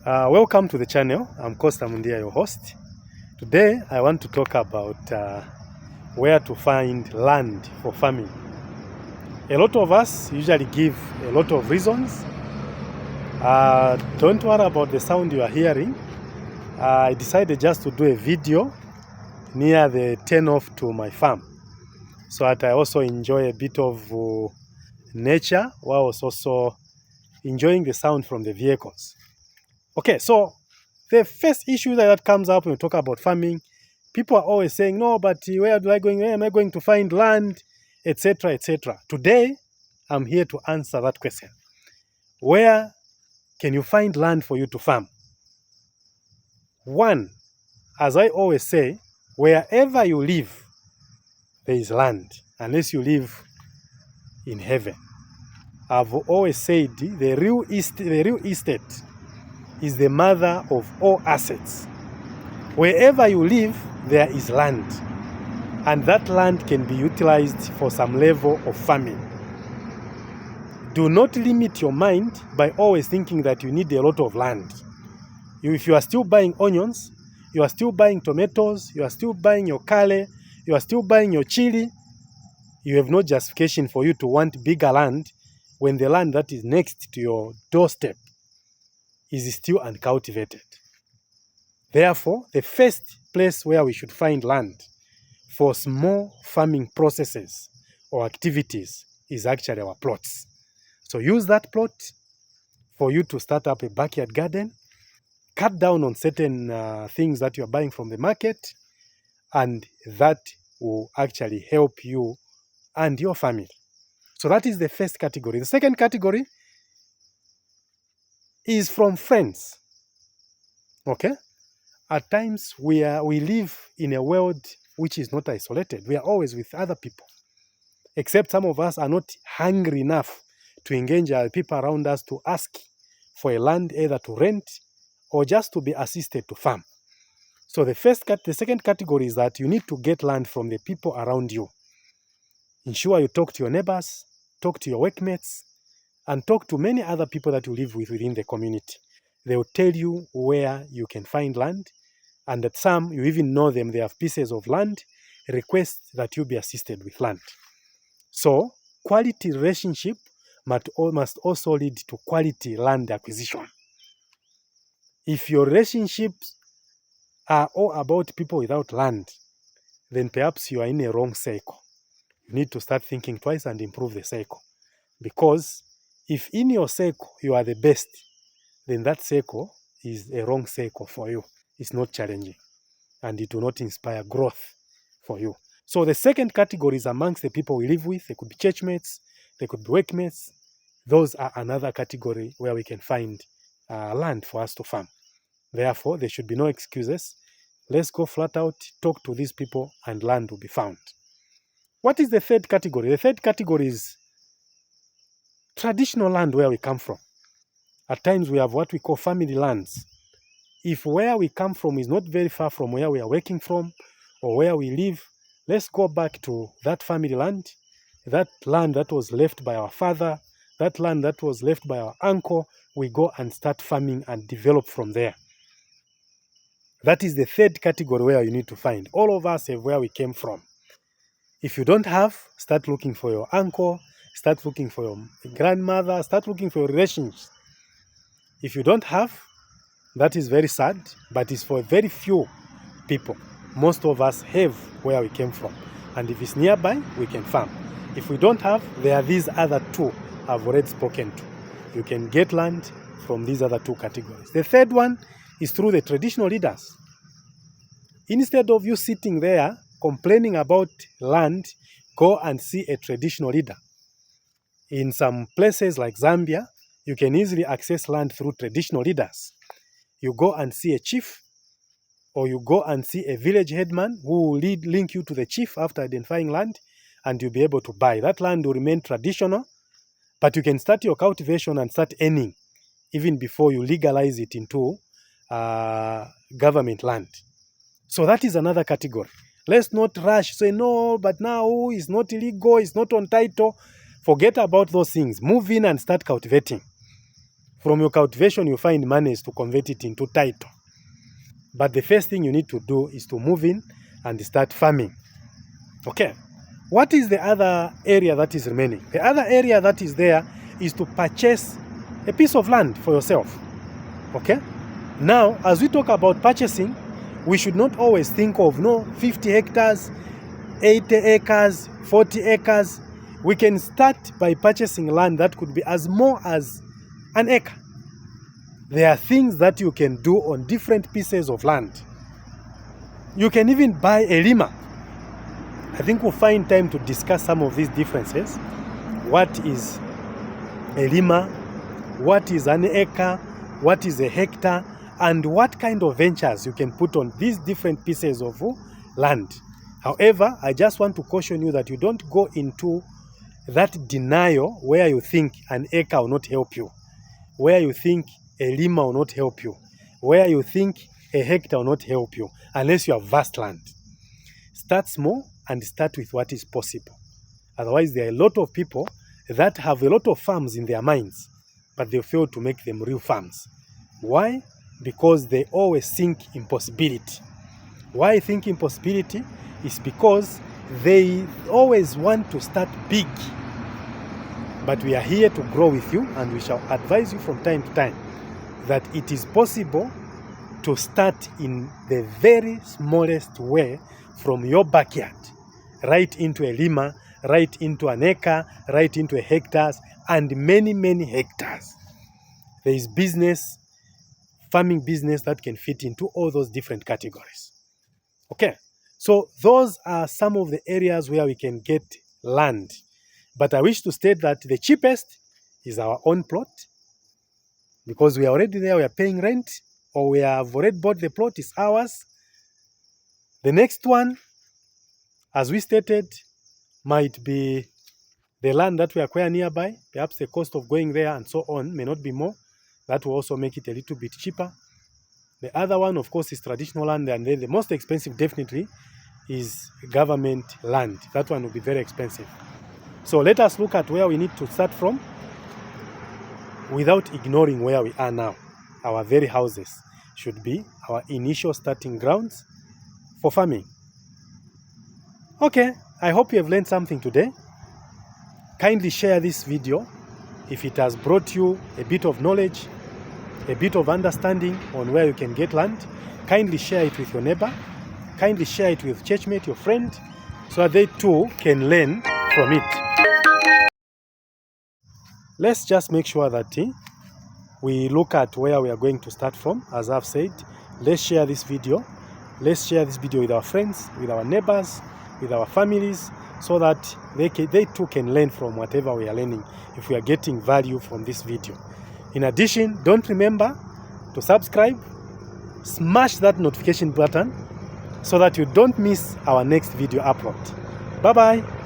Welcome to the channel. I'm Costa Mundia, your host. Today I want to talk about where to find land for farming. A lot of us usually give a lot of reasons. Don't worry about the sound you are hearing. I decided just to do a video near the turn-off to my farm so that I also enjoy a bit of nature while I was also enjoying the sound from the vehicles. Okay, so the first issue that comes up when we talk about farming, people are always saying, no, but where am I going to find land, etc., etc. Today, I'm here to answer that question. Where can you find land for you to farm? One, as I always say, wherever you live, there is land, unless you live in heaven. I've always said the real estate is the mother of all assets. Wherever you live, there is land, and that land can be utilized for some level of farming. Do not limit your mind by always thinking that you need a lot of land. If you are still buying onions, you are still buying tomatoes, you are still buying your kale, you are still buying your chili, you have no justification for you to want bigger land when the land that is next to your doorstep is still uncultivated. Therefore, the first place where we should find land for small farming processes or activities is actually our plots. So use that plot for you to start up a backyard garden, cut down on certain things that you are buying from the market, and that will actually help you and your family. So that is the first category. The second category is from friends. Okay? At times we live in a world which is not isolated. We are always with other people. Except some of us are not hungry enough to engage our people around us to ask for a land either to rent or just to be assisted to farm. So the second category is that you need to get land from the people around you. Ensure you talk to your neighbors, talk to your workmates, and talk to many other people that you live with within the community. They will tell you where you can find land, and at some, you even know them, they have pieces of land, request that you be assisted with land. So, quality relationship must also lead to quality land acquisition. If your relationships are all about people without land, then perhaps you are in a wrong cycle. You need to start thinking twice and improve the cycle. Because if in your cycle you are the best, then that cycle is a wrong cycle for you. It's not challenging, and it will not inspire growth for you. So the second category is amongst the people we live with. They could be churchmates, they could be workmates. Those are another category where we can find land for us to farm. Therefore, there should be no excuses. Let's go flat out, talk to these people, and land will be found. What is the third category? The third category is traditional land where we come from. At times we have what we call family lands. If where we come from is not very far from where we are working from or where we live, let's go back to that family land that was left by our father, that land that was left by our uncle. We go and start farming and develop from there. That is the third category where you need to find. All of us have where we came from. If you don't have, start looking for your uncle, start looking for your grandmother, start looking for your relations. If you don't have, that is very sad, but it's for very few people. Most of us have where we came from. And if it's nearby, we can farm. If we don't have, there are these other two I've already spoken to. You can get land from these other two categories. The third one is through the traditional leaders. Instead of you sitting there complaining about land, go and see a traditional leader. In some places like Zambia, you can easily access land through traditional leaders. You go and see a chief, or you go and see a village headman who will link you to the chief after identifying land, and you'll be able to buy. That land will remain traditional, but you can start your cultivation and start earning even before you legalize it into government land. So that is another category. Let's not rush, say, no, but now it's not illegal, it's not on title. Forget about those things. Move in and start cultivating. From your cultivation, you find monies to convert it into title. But the first thing you need to do is to move in and start farming. Okay. What is the other area that is remaining? The other area that is there is to purchase a piece of land for yourself. Okay. Now, as we talk about purchasing, we should not always think of 50 hectares, 80 acres, 40 acres. We can start by purchasing land that could be as small as an acre. There are things that you can do on different pieces of land. You can even buy a lima. I think we'll find time to discuss some of these differences. What is a lima? What is an acre? What is a hectare? And what kind of ventures you can put on these different pieces of land. However, I just want to caution you that you don't go into that denial where you think an acre will not help you, where you think a lima will not help you, where you think a hectare will not help you, unless you have vast land. Start small and start with what is possible. Otherwise, there are a lot of people that have a lot of farms in their minds, but they fail to make them real farms. Why? Because they always think impossibility. Why I think impossibility is because they always want to start big. But we are here to grow with you, and we shall advise you from time to time that it is possible to start in the very smallest way from your backyard, right into a lima, right into an acre, right into a hectares, and many, many hectares. There is business, farming business that can fit into all those different categories. Okay, so those are some of the areas where we can get land. But I wish to state that the cheapest is our own plot, because we are already there, we are paying rent, or we have already bought the plot, it's ours. The next one, as we stated, might be the land that we acquire nearby. Perhaps the cost of going there and so on may not be more. That will also make it a little bit cheaper. The other one, of course, is traditional land, and then the most expensive definitely is government land. That one will be very expensive. So let us look at where we need to start from without ignoring where we are now. Our very houses should be our initial starting grounds for farming. Okay, I hope you have learned something today. Kindly share this video if it has brought you a bit of knowledge, a bit of understanding on where you can get land. Kindly share it with your neighbor. Kindly share it with churchmate, your friend, so that they too can learn from it. Let's just make sure that we look at where we are going to start from. As I've said, let's share this video. Let's share this video with our friends, with our neighbors, with our families, so that they too can learn from whatever we are learning, if we are getting value from this video. In addition, don't remember to subscribe, smash that notification button so that you don't miss our next video upload. Bye-bye.